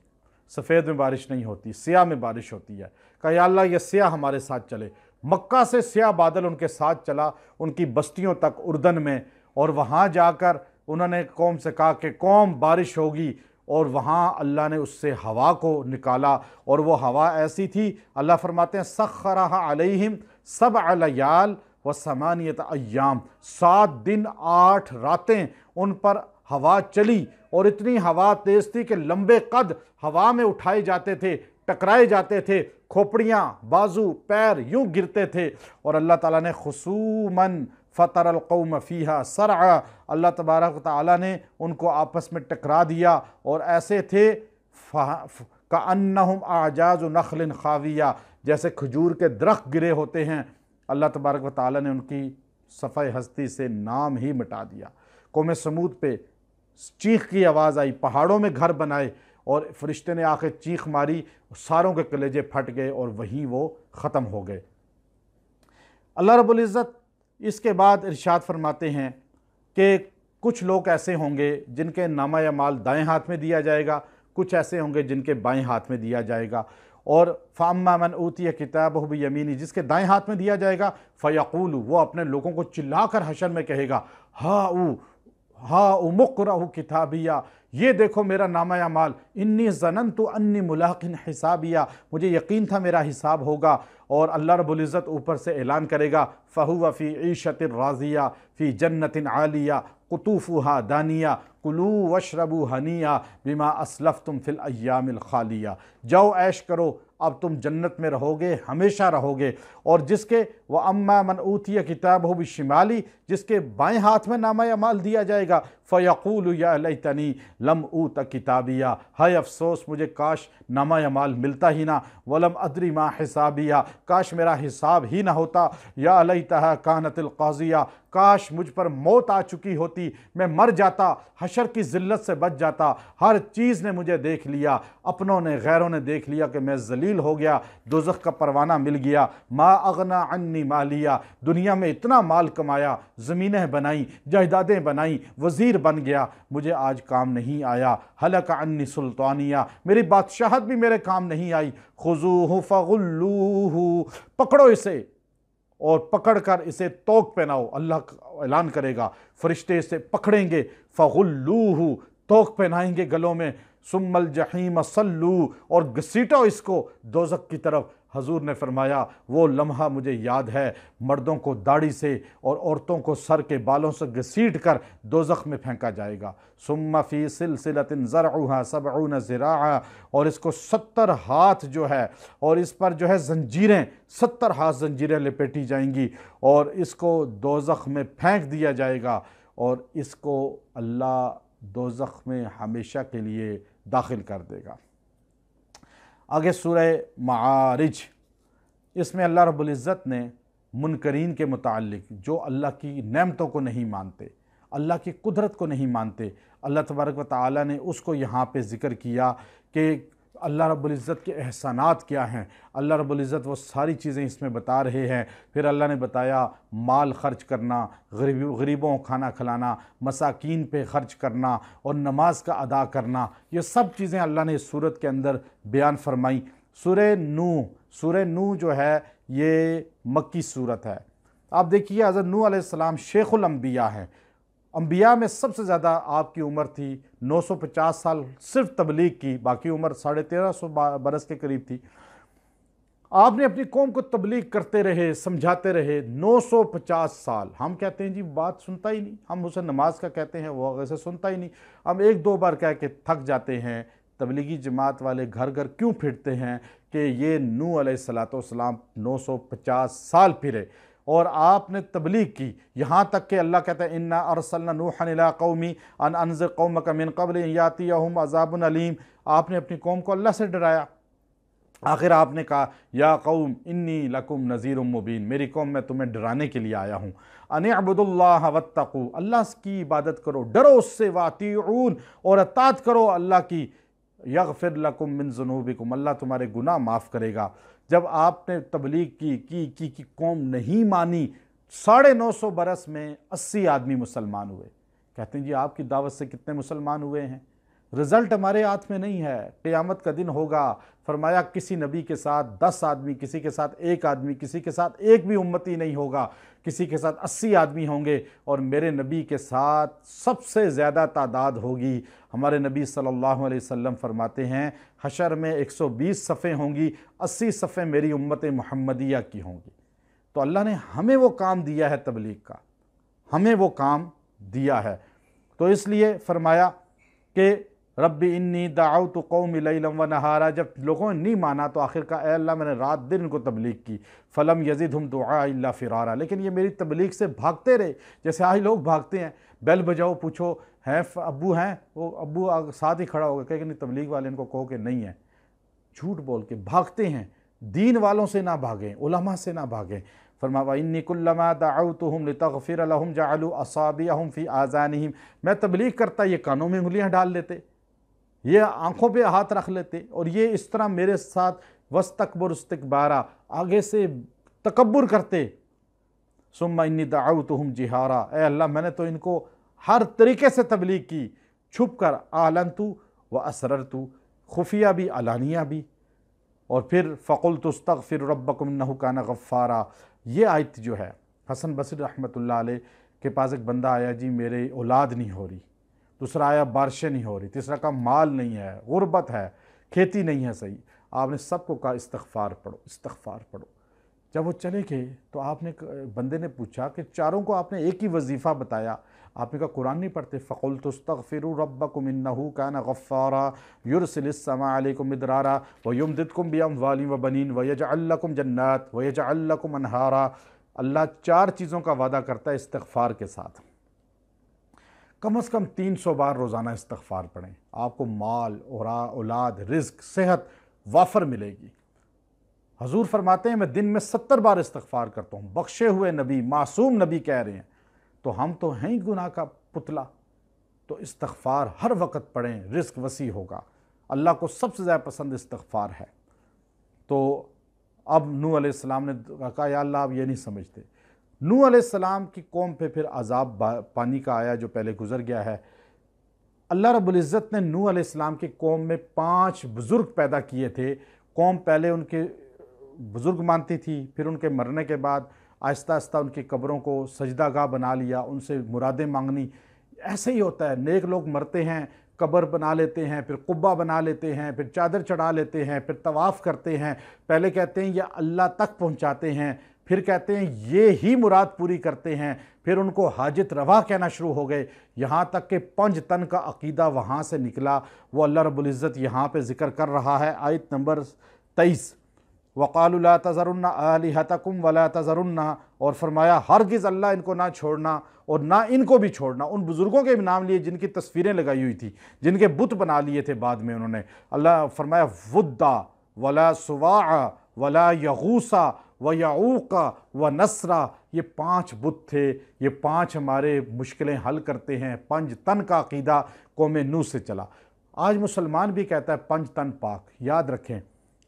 सफ़ेद में बारिश नहीं होती, स्याह में बारिश होती है। कहा या अल्लाह ये स्याह हमारे साथ चले। मक्का से स्याह बादल उनके साथ चला उनकी बस्तियों तक उर्दन में, और वहाँ जाकर उन्होंने कौम से कहा कि कौम बारिश होगी, और वहाँ अल्लाह ने उससे हवा को निकाला। और वो हवा ऐसी थी, अल्लाह फरमाते हैं सख्खरहा अलैहिम सबअ लयाल व समानियत अय्याम, 7 दिन 8 रातें उन पर हवा चली। और इतनी हवा तेज़ थी कि लंबे कद हवा में उठाए जाते थे, टकराए जाते थे, खोपड़ियाँ, बाजू, पैर यूँ गिरते थे। और अल्लाह ताला ने खुसूमन फ़तरल कौम फ़ीहा सरअ, अल्लाह तबारक व तआला ने उनको आपस में टकरा दिया और ऐसे थे कअन्नहुम आजाज़ु नख़लिन ख़ाविया, जैसे खजूर के दरख्त गिरे होते हैं। अल्लाह तबारक व तआला ने उनकी सफ़ाई हस्ती से नाम ही मिटा दिया। कौम समूद पे चीख की आवाज़ आई, पहाड़ों में घर बनाए और फरिश्ते ने आके चीख मारी, सारों के कलेजे फट गए और वहीं वो ख़त्म हो गए। अल्लाह रब्बुल इज़्ज़त इसके बाद इरशाद फरमाते हैं कि कुछ लोग ऐसे होंगे जिनके नामा या माल दाएँ हाथ में दिया जाएगा, कुछ ऐसे होंगे जिनके बाएँ हाथ में दिया जाएगा। और फ़अम्मा मन ऊतिया किताबहु बियमीनी, जिसके दाएँ हाथ में दिया जाएगा फ़यक़ूलु, वो अपने लोगों को चिल्लाकर हशर में कहेगा हा मुक़रअहु किताबिया, ये देखो मेरा नामा या माल, इन्नी ज़ननतु अन्नी मुलाक़िन हिसाबिया, मुझे यकीन था मेरा हिसाब होगा। और अल्लाह रब्बुल इज़्ज़त ऊपर से ऐलान करेगा फ़हुवा फ़ी ईशतिन राज़िया फ़ी जन्नतिन आलिया कुतूफ़ुहा दानिया कुलू वशरबू हनिया बिमा असलफ़्तुम फ़िल अय्यामिल खालिया, जाओ ऐश करो, अब तुम जन्नत में रहोगे, हमेशा रहोगे। और जिसके व अम्मा मन ऊतिया किताबहु बिशिमाली, जिसके बाएँ हाथ में नामा या माल दिया जाएगा फ़यक़ूलु या लैतनी लम ऊत किताबिया, हाय अफसोस मुझे काश नामा या माल मिलता ही ना, वलम अदरी मा हिसाबिया, काश मेरा हिसाब ही ना होता, या लैतहा कानतिल क़ाज़िया, काश मुझ पर मौत आ चुकी होती, मैं मर जाता, हशर की ज़िल्लत से बच जाता। हर चीज़ ने मुझे देख लिया, अपनों ने गैरों ने देख लिया कि मैं जलील हो गया, दोज़ख का परवाना मिल गया। मा अगना अन्नी मालिया, दुनिया में इतना माल कमाया, ज़मीनें बनाई, जायदादें बनाई, वज़ीर बन गया, मुझे आज काम नहीं आया। हलक अन्नी सुल्तानिया, मेरी बादशाहत भी मेरे काम नहीं आई। खुज़ूहु फ़गुल्लूहु, पकड़ो इसे और पकड़कर इसे तोक पहनाओ। अल्लाह ऐलान करेगा, फरिश्ते इसे पकड़ेंगे, फ़गुल्लूहु, तोक पहनाएंगे गलों में, सुम्मल जहीम सल्लू, और घसीटो इसको दोज़ख की तरफ। हजूर ने फरमाया, वो लम्हा मुझे याद है, मर्दों को दाढ़ी से और औरतों को सर के बालों से घसीट कर दोज़ख में फेंका जाएगा। सुम्मा फ़ी सिलसिलतिन ज़रउहा सबऊन ज़िराआ, और इसको 70 हाथ जो है, और इस पर जो है जंजीरें, 70 हाथ जंजीरें लपेटी जाएंगी, और इसको दोज़ख में फेंक दिया जाएगा, और इसको अल्लाह दोज़ख में हमेशा के लिए दाखिल कर देगा। आगे सूरह मारिज, इसमें अल्लाह रब्बुल इज़्ज़त ने मुनकरीन के मुताल्लिक, जो अल्लाह की नेमतों को नहीं मानते, अल्लाह की कुदरत को नहीं मानते, अल्लाह तबारक व तआला ने उसको यहाँ पे ज़िक्र किया कि अल्लाह रब्बुल इज़्ज़त के एहसानात क्या हैं। अल्लाह रब्बुल इज़्ज़त वो सारी चीज़ें इसमें बता रहे हैं। फिर अल्लाह ने बताया माल ख़र्च करना, गरीबों को खाना खिलाना, मसाकीन पे ख़र्च करना और नमाज का अदा करना, ये सब चीज़ें अल्लाह ने इस सूरत के अंदर बयान फरमाई। सूरह नूह जो है ये मक्की सूरत है। आप देखिए, हज़रत नूह अलैहिस्सलाम शेखुल अंबिया हैं। अंबिया में सबसे ज़्यादा आपकी उम्र थी 950 साल सिर्फ तबलीग की, बाकी उम्र 1350 बरस के करीब थी। आपने अपनी कौम को तबलीग करते रहे, समझाते रहे 950 साल। हम कहते हैं जी बात सुनता ही नहीं, हम उसे नमाज का कहते हैं, वो वैसे सुनता ही नहीं। हम एक दो बार कह के थक जाते हैं। तबलीगी जमात वाले घर घर क्यों फिरते हैं कि ये नूह अलैहिस्सलाम 950 साल फिरे और आपने तबलीग की। यहाँ तक कि अल्लाह कहता है, इन्ना अरसलना नूहन इला कौमी अन अनज़िर कौमक मिन क़ब्ल अन यातियहुम अज़ाबुन अलीम। आपने अपनी कौम को अल्लाह से डराया। आखिर आपने कहा, या कौम इन्नी लकुम नज़ीरुम मुबीन, मेरी कौम मैं तुम्हें डराने के लिए आया हूँ। अनिअबुदुल्लाह वत्तक़ू, अल्लाह की इबादत करो, डरो उससे, वातीऊन, और अताअत करो अल्लाह की। यग़फ़िर लकुम मिन ज़ुनूबिकुम, अल्लाह तुम्हारे गुनाह माफ़ करेगा। जब आपने तबलीग की कौम नहीं मानी, 950 बरस में 80 आदमी मुसलमान हुए। कहते हैं जी आपकी दावत से कितने मुसलमान हुए हैं? रिज़ल्ट हमारे हाथ में नहीं है। क़यामत का दिन होगा, फरमाया किसी नबी के साथ 10 आदमी, किसी के साथ 1 आदमी, किसी के साथ एक भी उम्मती नहीं होगा, किसी के साथ 80 आदमी होंगे, और मेरे नबी के साथ सबसे ज़्यादा तादाद होगी। हमारे नबी सल्लल्लाहु अलैहि वसल्लम फरमाते हैं, हशर में 120 सफ़े होंगी, 80 सफ़े मेरी उम्मत मुहम्मदिया की होंगी। तो अल्लाह ने हमें वो काम दिया है, तबलीग का हमें वो काम दिया है। तो इसलिए फरमाया कि रब्बी इन्नी दाउतु कौमी लैलन व नहारा, जब लोगों ने नहीं माना तो आखिर का, ए अल्लाह मैंने रात दिन इनको तबलीग की। फ़लम यज़िदहुम दुआ इल्ला फ़िरारा, लेकिन ये मेरी तबलीग से भागते रहे, जैसे आज लोग भागते हैं। बेल बजाओ, पूछो हैं अब्बू हैं, वो अब्बू साथ ही खड़ा होगा, कहेगा नहीं तबलीग वाले इनको कहो कि नहीं है। झूठ बोल के भागते हैं। दीन वालों से ना भागें, उलमा से ना भागें। फरमाया इन्नी कुल्लमा दअउतुहुम लितग़फ़िर लहुम जअलू असाबिअहुम फ़ी आज़ानिहिम, मैं तबलीग करता ये कानों में उंगलियां डाल लेते, ये आंखों पे हाथ रख लेते, और ये इस तरह मेरे साथ वस्तकबर इस्तिकबारा, आगे से तकब्बुर करते। सुम्मा इन्नी दअउतुहुम जिहारा, ए अल्लाह मैंने तो इनको हर तरीके से तबलीग की, छुप कर, आलनतु व असररतु, खुफिया भी अलानिया भी। और फिर फ़क़ुल्तु अस्तग़फ़िरु रब्बकुम इन्नहु काना गफ़्फ़ारा। ये आयत जो है, हसन बसरी रहमतुल्लाह अलैह के पास एक बंदा आया, जी मेरे औलाद नहीं हो रही। दूसरा आया, बारिशें नहीं हो रही। तीसरा का माल नहीं है, गुर्बत है, खेती नहीं है सही। आपने सबको कहा इस्तग़फ़ार पढ़ो, इस्तग़फ़ार पढ़ो। जब वो चले गए तो आपने, बंदे ने पूछा कि चारों को आपने एक ही वजीफ़ा बताया, आपने कहा कुरान नहीं पढ़ते? फ़क़ुल्तु अस्तग़फ़िरू रब्बकुम इन्नहु काना गफ़्फ़ारा युरसिलिस समा अलैकुम मिदरारा व युमदिदकुम बिअम्वालिन व बनीन व यजअल लकुम जन्नात व यजअल लकुम अनहारा। अल्लाह 4 चीज़ों का वादा करता है इस्तग़फ़ार के साथ। कम से कम 300 बार रोज़ाना इस्तग़फ़ार पढ़ें, आपको माल और औलाद, रिज़्क़, सेहत वाफर मिलेगी। हजूर फरमाते हैं मैं दिन में 70 बार इस्तग़फ़ार करता हूँ। बख्शे हुए नबी, मासूम नबी कह रहे हैं, तो हम तो हैं ही गुनाह का पुतला। तो इस्तिग़फ़ार हर वक्त पढ़ें, रिज़्क़ वसी होगा। अल्लाह को सबसे ज़्यादा पसंद इस्तिग़फ़ार है। तो अब नूह अलैहिस्सलाम ने कहा या अल्लाह आप ये नहीं समझते। नूह अलैहिस्सलाम की कौम पे फिर अज़ाब पानी का आया जो पहले गुजर गया है। अल्लाह रब्बुल इज़्ज़त ने नूह अलैहिस्सलाम की कौम में 5 बुज़ुर्ग पैदा किए थे। कौम पहले उनके बुज़ुर्ग मानती थी, फिर उनके मरने के बाद आहिस्ता आहिस्ता उनकी कब्रों को सजदागाह बना लिया, उनसे मुरादें मांगनी। ऐसे ही होता है, नेक लोग मरते हैं, कब्र बना लेते हैं, फिर कुब्बा बना लेते हैं, फिर चादर चढ़ा लेते हैं, फिर तवाफ़ करते हैं। पहले कहते हैं या अल्लाह तक पहुँचाते हैं, फिर कहते हैं ये ही मुराद पूरी करते हैं, फिर उनको हाजत रवा कहना शुरू हो गए। यहाँ तक कि पंज तन का अकीदा वहाँ से निकला। वो अल्लाह रब्बुल इज़्ज़त यहाँ पे ज़िक्र कर रहा है आयत नंबर 23, वक़ालू ला तज़रुन्ना आलिहतकुम वला तज़रुन्ना, और फरमाया हरगिज़ अल्लाह इनको ना छोड़ना और ना इनको भी छोड़ना। उन बुज़ुर्गों के भी नाम लिए जिनकी तस्वीरें लगाई हुई थी, जिनके बुत बना लिए थे बाद में उन्होंने। अल्लाह फरमाया वुद्दा वला सुवाआ वला यगूसा व यऊका व नसरा, ये 5 बुत थे, ये 5 हमारे मुश्किलें हल करते हैं। पंज तन का अकीदा कौम नूह से चला। आज मुसलमान भी कहता है पंज तन पाक। याद रखें,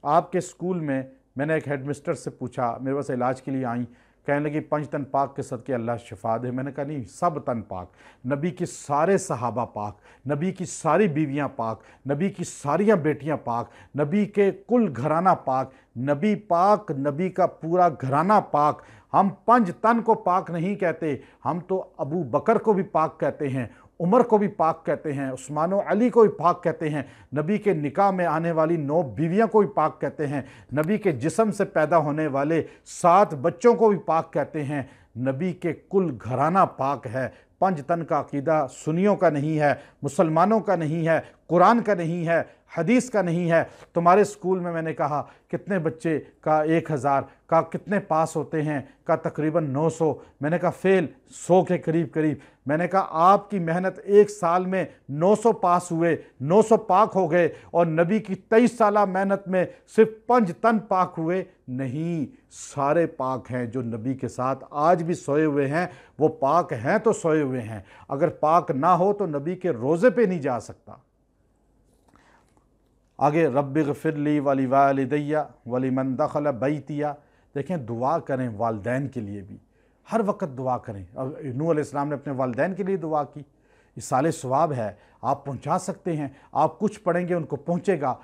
आपके स्कूल में मैंने एक हेडमिस्टर से पूछा, मेरे पास इलाज के लिए आई, कहने लगी पंज तन पाक के सदके अल्लाह शिफा दे। मैंने कहा नहीं, सब तन पाक। नबी की सारे सहाबा पाक, नबी की सारी बीवियां पाक, नबी की सारियां बेटियां पाक, नबी के कुल घराना पाक, नबी पाक, नबी का पूरा घराना पाक। हम पंज तन को पाक नहीं कहते, हम तो अबू बकर को भी पाक कहते हैं, उमर को भी पाक कहते हैं, उस्मान और अली को भी पाक कहते हैं, नबी के निकाह में आने वाली 9 बीवियों को भी पाक कहते हैं, नबी के जिस्म से पैदा होने वाले 7 बच्चों को भी पाक कहते हैं। नबी के कुल घराना पाक है। पंज तन का अकीदा सुन्नियों का नहीं है, मुसलमानों का नहीं है, कुरान का नहीं है, हदीस का नहीं है। तुम्हारे स्कूल में मैंने कहा कितने बच्चे का 1000 का कितने पास होते हैं, का तकरीबन 900। मैंने कहा फेल 100 के करीब करीब। मैंने कहा आपकी मेहनत 1 साल में 900 पास हुए, 900 पाक हो गए, और नबी की 23 साला मेहनत में सिर्फ 5 तन पाक हुए। नहीं, सारे पाक हैं। जो नबी के साथ आज भी सोए हुए हैं वो पाक हैं तो सोए हुए हैं। अगर पाक ना हो तो नबी के रोज़े पे नहीं जा सकता। आगे रब्बिग़फ़िरली वली वालिदैया वलिमन दख़ल बैतिया। देखें, दुआ करें वालदैन के लिए भी, हर वक्त दुआ करें। अब नूह अलैहिस्सलाम ने अपने वालदैन के लिए दुआ की। इसाले सवाब है, आप पहुंचा सकते हैं। आप कुछ पढ़ेंगे उनको पहुंचेगा।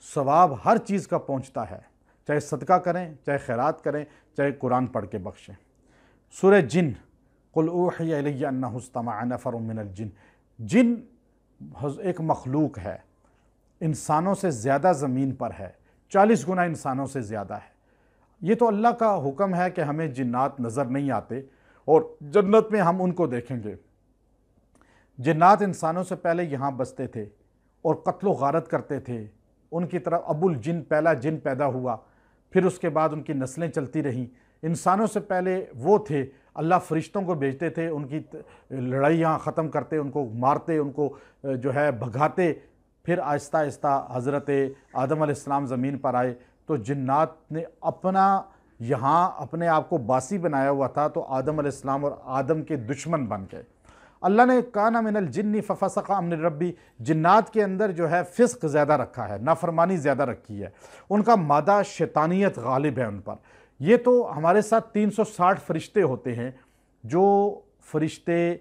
सवाब हर चीज़ का पहुंचता है, चाहे सदका करें, चाहे खैरात करें, चाहे कुरान पढ़ के बख्शें। सूरह जिन, कुल ऊहिया इलैया अन्नहु इस्तमअ नफ़रुम मिनल जिन। जिन एक मखलूक है, इंसानों से ज़्यादा ज़मीन पर है, 40 गुना इंसानों से ज़्यादा है। ये तो अल्लाह का हुक्म है कि हमें जिन्नात नज़र नहीं आते और जन्नत में हम उनको देखेंगे। जिन्नात इंसानों से पहले यहाँ बसते थे और कत्ल व गारत करते थे। उनकी तरफ अबुल जिन, पहला जिन पैदा हुआ, फिर उसके बाद उनकी नस्लें चलती रहीं। इंसानों से पहले वो थे, अल्लाह फरिश्तों को भेजते थे, उनकी लड़ाइयाँ ख़त्म करते, उनको मारते, उनको जो है भगाते। फिर आहिस्ता आहिस्ता हज़रत आदम अलैहिस्सलाम ज़मीन पर आए तो जिन्नात ने अपना यहाँ अपने आप को बासी बनाया हुआ था, तो आदम अलैहिस्सलाम और आदम के दुश्मन बन गए। अल्लाह ने काना मिनल जिन्नी फफसका अम्न रब्बी, जिन्नात के अंदर जो है फ़िस्क ज़्यादा रखा है, नाफरमानी ज़्यादा रखी है, उनका मादा शैतानियत गालिब है उन पर। ये तो हमारे साथ 360 फरिश्ते होते हैं, जो फरिश्ते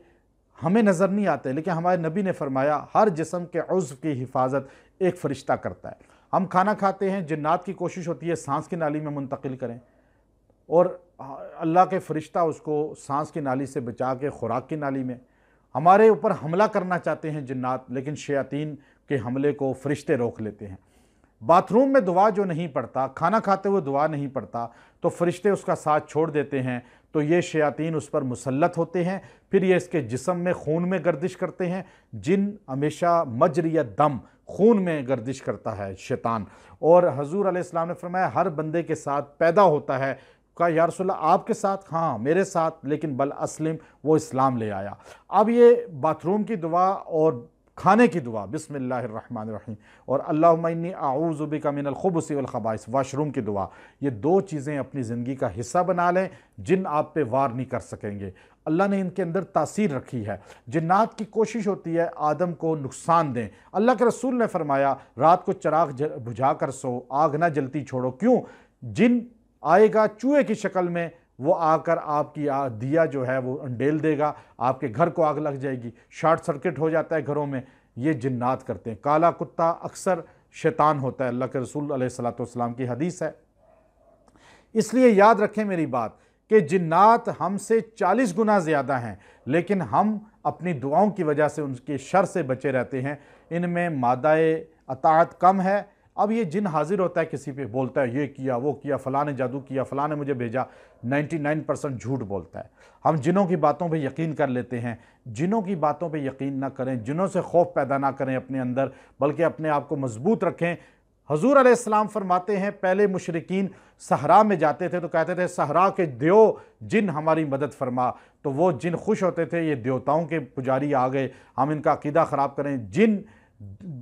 हमें नज़र नहीं आते, लेकिन हमारे नबी ने फरमाया हर जिस्म के उज़्व की हिफाजत एक फ़रिश्ता करता है। हम खाना खाते हैं, जिन्नात की कोशिश होती है सांस की नाली में मुंतकिल करें, और अल्लाह के फ़रिश्ता उसको सांस की नाली से बचा के खुराक की नाली में। हमारे ऊपर हमला करना चाहते हैं जिन्नात, लेकिन शयातीन के हमले को फ़रिश्ते रोक लेते हैं। बाथरूम में दुआ जो नहीं पढ़ता, खाना खाते हुए दुआ नहीं पढ़ता, तो फ़रिश्ते उसका साथ छोड़ देते हैं, तो ये शयातीन उस पर मुसल्लत होते हैं। फिर ये इसके जिस्म में खून में गर्दिश करते हैं। जिन हमेशा मजरिया दम, खून में गर्दिश करता है शैतान। और हजूर अलैहिस्सलाम ने फरमाया हर बंदे के साथ पैदा होता है। कहा या रसूलल्लाह आपके साथ? हाँ मेरे साथ, लेकिन बल अस्लिम, वो इस्लाम ले आया। अब ये बाथरूम की दुआ और खाने की दुआ बिस्मिल्लाहिर्रहमानिर्रहीम, और अल्लाहुम्मा इन्नी आऊज़ु बिका मिनल खुबुसी वल खबाइस, वॉशरूम की दुआ। ये दो चीज़ें अपनी ज़िंदगी का हिस्सा बना लें, जिन आप पे वार नहीं कर सकेंगे। अल्लाह ने इनके अंदर तासीर रखी है। जिन्नात की कोशिश होती है आदम को नुकसान दें। अल्लाह के रसूल ने फरमाया रात को चिराग बुझा कर सो, आग ना जलती छोड़ो। क्यों? जिन आएगा चूहे की शक्ल में, वो आकर आपकी दिया जो है वो अंडेल देगा, आपके घर को आग लग जाएगी, शॉर्ट सर्किट हो जाता है घरों में। ये जिन्नात करते हैं। काला कुत्ता अक्सर शैतान होता है, अल्लाह के रसूल अलैहिस्सलातु वस्सलाम की हदीस है। इसलिए याद रखें मेरी बात कि जिन्नात हमसे 40 गुना ज़्यादा हैं, लेकिन हम अपनी दुआओं की वजह से उनके शर से बचे रहते हैं। इनमें मादाए अताअत कम है। अब ये जिन हाजिर होता है किसी पे, बोलता है ये किया वो किया, फ़लाँ ने जादू किया, फ़लाँ ने मुझे भेजा, 99% झूठ बोलता है। हम जिनों की बातों पे यकीन कर लेते हैं। जिनों की बातों पे यकीन ना करें, जिनों से खौफ पैदा ना करें अपने अंदर, बल्कि अपने आप को मजबूत रखें। हजूर अलैहिस्सलाम फरमाते हैं पहले मुशरिकीन सहरा में जाते थे तो कहते थे सहरा के देव जिन हमारी मदद फरमा, तो वो जिन खुश होते थे ये देवताओं के पुजारी आ गए, हम इनका अकीदा ख़राब करें। जिन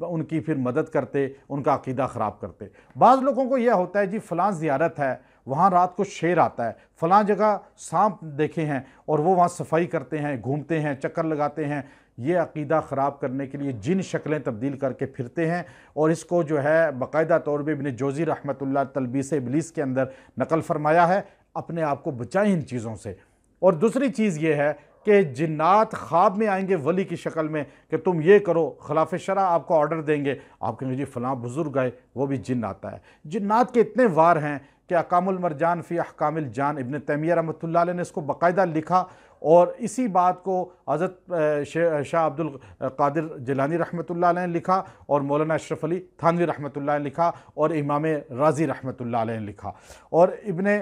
उनकी फिर मदद करते, उनका अकीदा ख़राब करते। बाज़ लोगों को यह होता है जी फ़लाँ ज़ियारत है, वहाँ रात को शेर आता है, फ़लाँ जगह सांप देखे हैं और वो वहाँ सफाई करते हैं, घूमते हैं, चक्कर लगाते हैं। ये अकीदा ख़राब करने के लिए जिन शक्लें तब्दील करके फिरते हैं, और इसको जो है बाकायदा तौर पर इब्न जोज़ी रहमतुल्लाह तलबीस इब्लीस के अंदर नकल फरमाया है। अपने आप को बचाएं इन चीज़ों से। और दूसरी चीज़ ये है कि जिन्नात ख्वाब में आएंगे वली की शक्ल में कि तुम ये करो, खिलाफ शरा आपको ऑर्डर देंगे, आप कहेंगे जी फ़लाँ बुज़ुर्ग आए, वो भी जिन्न आता है। जिन्नात के इतने वार हैं कि अकामुल मरजान फ़ी अहकामिल जान इब्न तैमिया रहमतुल्लाह अलैह ने इसको बाकायदा लिखा, और इसी बात को हज़रत शाह अब्दुल कादिर जिलानी रहमतुल्लाह अलैह ने लिखा, और मौलाना अशरफ अली थानवी रहमतुल्लाह ने लिखा, और इमाम राज़ी रहमतुल्लाह अलैह ने लिखा, और इब्न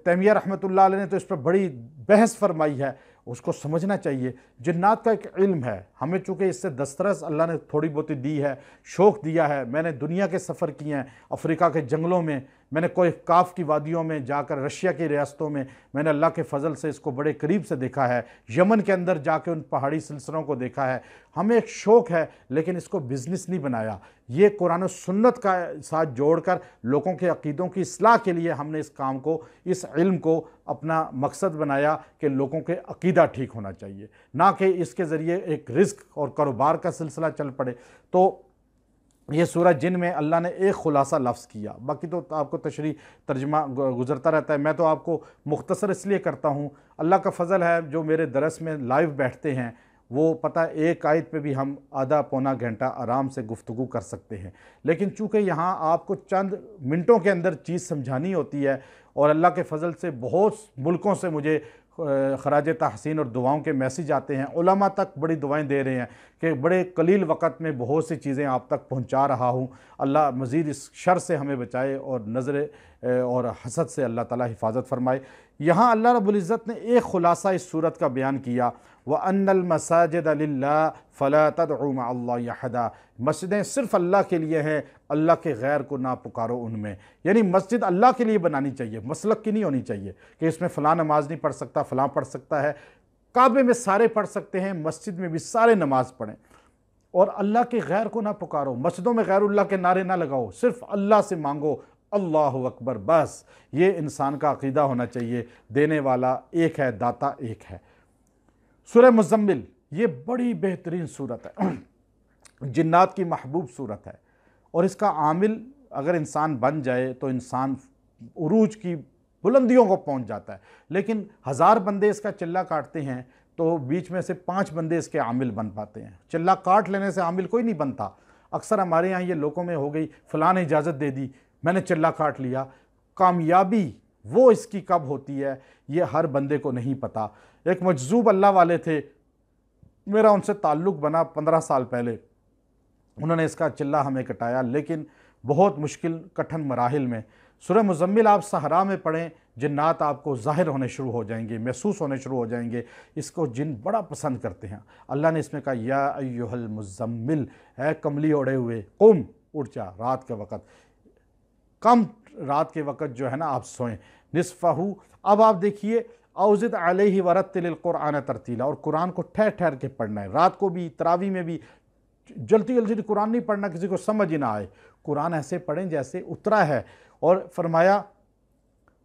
तैमिया रहमतुल्लाह अलैह ने तो इस पर बड़ी बहस फरमाई है। उसको समझना चाहिए। जिन्नात का एक इल्म है, हमें चूँकि इससे दस्तरस अल्लाह ने थोड़ी बहुत दी है, शौक़ दिया है। मैंने दुनिया के सफ़र किए हैं, अफ्रीका के जंगलों में, मैंने कोई काफ की वादियों में जाकर, रशिया की रियासतों में मैंने अल्लाह के फ़ज़ल से इसको बड़े करीब से देखा है, यमन के अंदर जाके उन पहाड़ी सिलसिलों को देखा है। हमें एक शौक़ है, लेकिन इसको बिज़नेस नहीं बनाया। ये कुरान और सुन्नत का साथ जोड़कर लोगों के अक़ीदों की इस्लाह के लिए हमने इस काम को, इस इल्म को अपना मकसद बनाया कि लोगों के अक़ीदा ठीक होना चाहिए, ना कि इसके ज़रिए एक रिज़्क और कारोबार का सिलसिला चल पड़े। तो ये सूरह जिन में अल्लाह ने एक ख़ुलासा लफ्ज़ किया, बाकी तो आपको तशरीह तर्जमा गुज़रता रहता है। मैं तो आपको मुख्तसर इसलिए करता हूँ, अल्लाह का फ़ज़ल है जो मेरे दरस में लाइव बैठते हैं, वो पता है एक आयत पे भी हम आधा पौना घंटा आराम से गुफ्तगू कर सकते हैं। लेकिन चूँकि यहाँ आपको चंद मिनटों के अंदर चीज़ समझानी होती है, और अल्लाह के फ़ज़ल से बहुत मुल्कों से मुझे ख़राज तहसीन और दुआओं के मैसेज आते हैं। उलमा तक बड़ी दुआएं दे रहे हैं कि बड़े कलील वक़्त में बहुत सी चीज़ें आप तक पहुंचा रहा हूं। अल्लाह मज़ीद इस शर से हमें बचाए और नज़र और हसद से अल्लाह ताला हिफाजत फरमाए। यहाँ अल्लाह रब्बुल इज़्ज़त ने एक ख़ुलासा इस सूरत का बयान किया, व अन्नल मसाजिद लिल्लाह फ़ला तदउ मअल्लाहि अहदा। मस्जिदें सिर्फ़ अल्लाह के लिए हैं, अल्लाह के गैर को ना पुकारो उनमें। यानी मस्जिद अल्लाह के लिए बनानी चाहिए, मसलक की नहीं होनी चाहिए कि इसमें फ़लाँ नमाज नहीं पढ़ सकता, फ़लाँ पढ़ सकता है। काबे में सारे पढ़ सकते हैं, मस्जिद में भी सारे नमाज पढ़ें, और अल्लाह के गैर को ना पुकारो। मस्जिदों में गैरुल्लाह के नारे ना लगाओ, सिर्फ़ अल्लाह से मांगो, अल्लाहु अकबर, बस। ये इंसान का अक़ीदा होना चाहिए, देने वाला एक है, दाता एक है। सूरह मुज़म्मिल ये बड़ी बेहतरीन सूरत है, जिन्नात की महबूब सूरत है, और इसका आमिल अगर इंसान बन जाए तो इंसान उरूज की बुलंदियों को पहुंच जाता है। लेकिन 1000 बंदे इसका चिल्ला काटते हैं तो बीच में से 5 बंदे इसके आमिल बन पाते हैं। चिल्ला काट लेने से आमिल कोई नहीं बनता। अक्सर हमारे यहाँ ये लोगों में हो गई, फ़लाँ ने इजाज़त दे दी, मैंने चिल्ला काट लिया। कामयाबी वो इसकी कब होती है ये हर बंदे को नहीं पता। एक मजजूब अल्लाह वाले थे, मेरा उनसे ताल्लुक़ बना 15 साल पहले। उन्होंने इसका चिल्ला हमें कटाया, लेकिन बहुत मुश्किल कठिन मराहिल में। सूरह मुज़म्मिल आप सहरा में पढ़ें, जिन्नात आपको ज़ाहिर होने शुरू हो जाएंगे, महसूस होने शुरू हो जाएंगे। इसको जिन बड़ा पसंद करते हैं। अल्लाह ने इसमें कहा या अय्युहल मुज़म्मिल, है कमली ओढ़े हुए, कुम, उठ जा, रात के वक़्त, कम रात के वक़्त जो है ना आप सोएं, निस्फ़हू। अब आप देखिए, औज़िद अलैहि वरत्तिलिल क़ुरआन तरतीला, और कुरान को ठहर ठहर के पढ़ना है, रात को भी, तरावी में भी। जल्दी जल्दी कुरान नहीं पढ़ना, किसी को समझ ही ना आए, कुरान ऐसे पढ़ें जैसे उतरा है। और फरमाया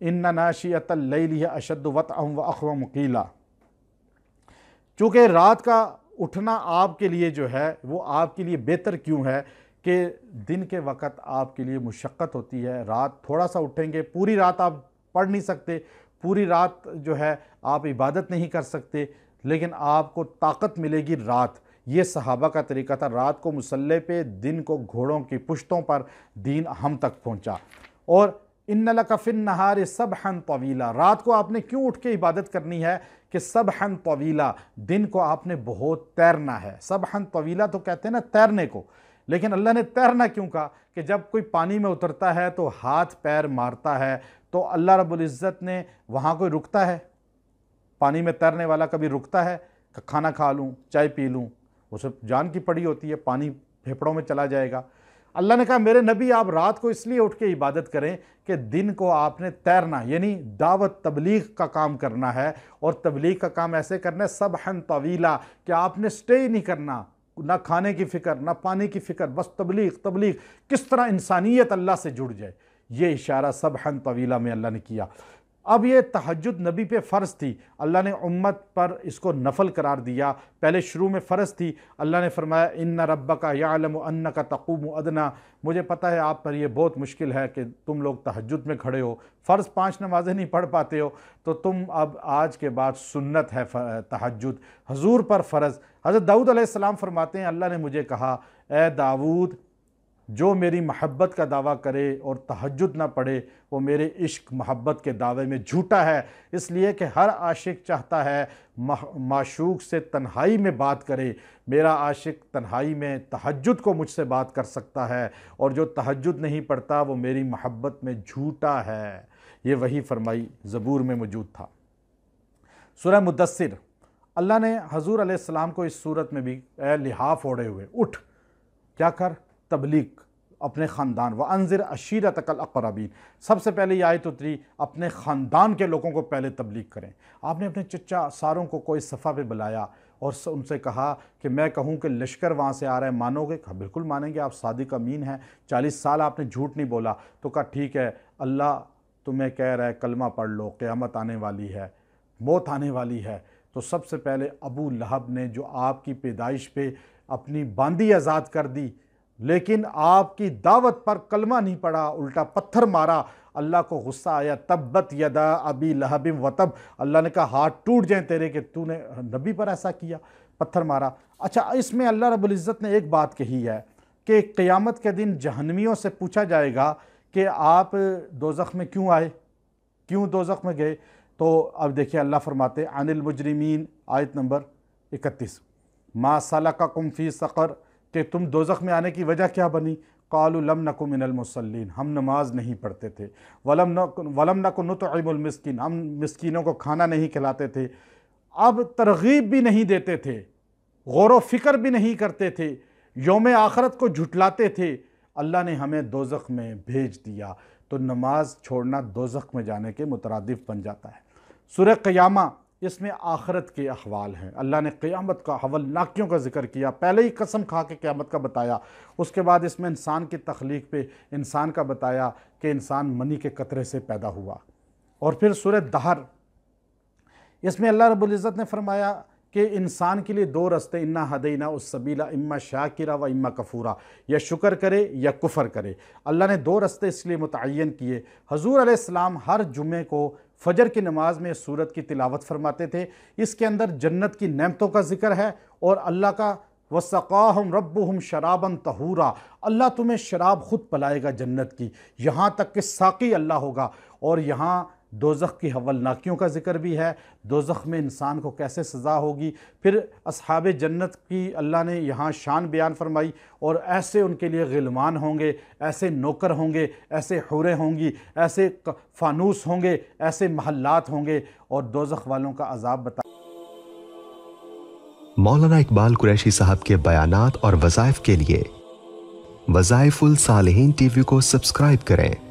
इन्ना नाशियतल लैली अशद्दु वतअन व अक़वम क़ीला, चूँकि रात का उठना आपके लिए जो है वो आपके लिए बेहतर क्यों है कि दिन के वक़्त आपके लिए मुशक्क़त होती है, रात थोड़ा सा उठेंगे, पूरी रात आप पढ़ नहीं सकते, पूरी रात जो है आप इबादत नहीं कर सकते, लेकिन आपको ताकत मिलेगी रात। ये सहाबा का तरीका था, रात को मुसल्ले पे, दिन को घोड़ों की पुश्तों पर दीन हम तक पहुँचा। और इन्ना लका फिन नहार सबहन तवीला, रात को आपने क्यों उठ के इबादत करनी है कि सबहन तवीला, दिन को आपने बहुत तैरना है। सबहन तवीला तो कहते हैं ना तैरने को, लेकिन अल्लाह ने तैरना क्यों कहा कि जब कोई पानी में उतरता है तो हाथ पैर मारता है, तो अल्लाह रब्बुल इज़्ज़त ने वहाँ कोई रुकता है? पानी में तैरने वाला कभी रुकता है? खाना खा लूँ, चाय पी लूँ, उसे जान की पड़ी होती है, पानी फेफड़ों में चला जाएगा। अल्लाह ने कहा मेरे नबी आप रात को इसलिए उठ के इबादत करें कि दिन को आपने तैरना, यानी दावत तबलीग का काम करना है। और तबलीग का काम ऐसे करना है सबहन तवीला, कि आपने स्टे ही नहीं करना, ना खाने की फ़िक्र ना पानी की फ़िक्र, बस तबलीग तबलीग, किस तरह इंसानियत अल्लाह से जुड़ जाए। ये इशारा सबहन तवीला में अल्लाह ने किया। अब ये तहज्जुद नबी पे फ़र्ज़ थी, अल्लाह ने उम्मत पर इसको नफल करार दिया। पहले शुरू में फ़र्ज़ थी, अल्लाह ने फरमाया इन्ना रब्बका यअलमु अन्नका तक़ूमु अदना, मुझे पता है आप पर यह बहुत मुश्किल है कि तुम लोग तहज्जुद में खड़े हो, फ़र्ज़ 5 नमाज़ें नहीं पढ़ पाते हो, तो तुम अब आज के बाद सुन्नत है तहज्जुद, हुज़ूर पर फ़र्ज़। हज़रत दाऊद अलैहिस्सलाम फरमाते हैं अल्लाह ने मुझे कहा ए दाऊद, जो मेरी महब्बत का दावा करे और तहज्जुद ना पढ़े वो मेरे इश्क मोहब्बत के दावे में झूठा है। इसलिए कि हर आशिक चाहता है माशूक से तन्हाई में बात करे, मेरा आशिक तन्हाई में तहज्जुद को मुझसे बात कर सकता है, और जो तहज्जुद नहीं पढ़ता वो मेरी महब्बत में झूठा है। ये वही फरमाई ज़बूर में मौजूद था। सूरह मुद्दस्सिर, अल्लाह ने हज़ूर अलैहिस्सलाम को इस सूरत में भी ए लिहाफ ओढ़े हुए उठ, क्या कर, तबलीग अपने ख़ानदान, व अंज़िर अशीरतकल अक़रबीन, सबसे पहले ये आयत उतरी अपने ख़ानदान के लोगों को पहले तबलीग करें। आपने अपने चचा सारों को कोई सफ़ा पे बुलाया और उनसे कहा कि मैं कहूँ कि लश्कर वहाँ से आ रहा है, मानोगे? कहा बिल्कुल मानेंगे, आप सादिक अमीन हैं, 40 साल आपने झूठ नहीं बोला। तो कहा ठीक है, अल्लाह तुम्हें कह रहा है कलमा पढ़ लो, क़यामत आने वाली है, मौत आने वाली है। तो सबसे पहले अबू लहब ने, जो आपकी पैदाइश पे अपनी बांदी आज़ाद कर दी, लेकिन आपकी दावत पर कलमा नहीं पड़ा, उल्टा पत्थर मारा, अल्लाह को गुस्सा आया। तब्बत यदा अबी लहबिम वतब, अल्लाह ने कहा हाथ टूट जाएं तेरे कि तूने नबी पर ऐसा किया, पत्थर मारा। अच्छा, इसमें अल्लाह रब्बुल इज़्ज़त ने एक बात कही है कि क़यामत के दिन जहन्नमियों से पूछा जाएगा कि आप दोज़ख में क्यों आए, क्यों दोज़ख में गए? तो अब देखिए अल्लाह फरमाते अनिल मुजरिमीन, आयत नंबर 31, मा सलककुम फ़ी सक़र, कि तुम दोज़ख में आने की वजह क्या बनी? क़ालू लम नकु मिनल मुसल्लीन, हम नमाज नहीं पढ़ते थे, वलम नकु नुतइमुल मिस्कीन, हम मिस्कीनों को खाना नहीं खिलाते थे। अब तरगीब भी नहीं देते थे, गौर व फिक्र भी नहीं करते थे, यौम आखरत को झुटलाते थे, अल्लाह ने हमें दोज़ख में भेज दिया। तो नमाज छोड़ना दोज़ख में जाने के मुतरादिफ बन जाता है। सूरह क़यामा, इसमें आखरत के अहवाल हैं। अल्लाह ने क़यामत का हवलनाकियों का जिक्र किया, पहले ही कसम खा के क़यामत का बताया, उसके बाद इसमें इंसान की तख्लीक पे इंसान का बताया कि इंसान मनी के कतरे से पैदा हुआ। और फिर सूरह दहर, इसमें अल्लाह रब्बुल इज़्ज़त ने फरमाया कि इंसान के लिए 2 रास्ते, इन्ना हदैना उस सबीला इम्मा शाकिरा व इम्मा कफूरा, या शुक्र करे या कुफ़र करे। अल्लाह ने 2 रास्ते इसलिए मुतअय्यन किए। हज़ूर अलैहिस्सलाम हर जुमे को फ़जर की नमाज में सूरत की तिलावत फरमाते थे। इसके अंदर जन्नत की नेमतों का जिक्र है और अल्लाह का वसक़ाहुम रब्बुहुम शराबन तहूरा, अल्लाह तुम्हें शराब ख़ुद पिलाएगा जन्नत की, यहाँ तक कि साक़ी अल्लाह होगा। और यहाँ दोज़ख की हवलनाकियों का जिक्र भी है, दोज़ख में इंसान को कैसे सज़ा होगी। फिर अस्हाबे जन्नत की अल्लाह ने यहाँ शान बयान फरमाई, और ऐसे उनके लिए गिलमान होंगे, ऐसे नौकर होंगे, ऐसे हुरें होंगी, ऐसे फ़ानूस होंगे, ऐसे महल्लात होंगे, और दोज़ख वालों का अज़ाब बता। मौलाना इकबाल कुरैशी साहब के बयानात और वज़ाइफ के लिए वज़ाइफुल सालिहीन टीवी को सब्सक्राइब करें।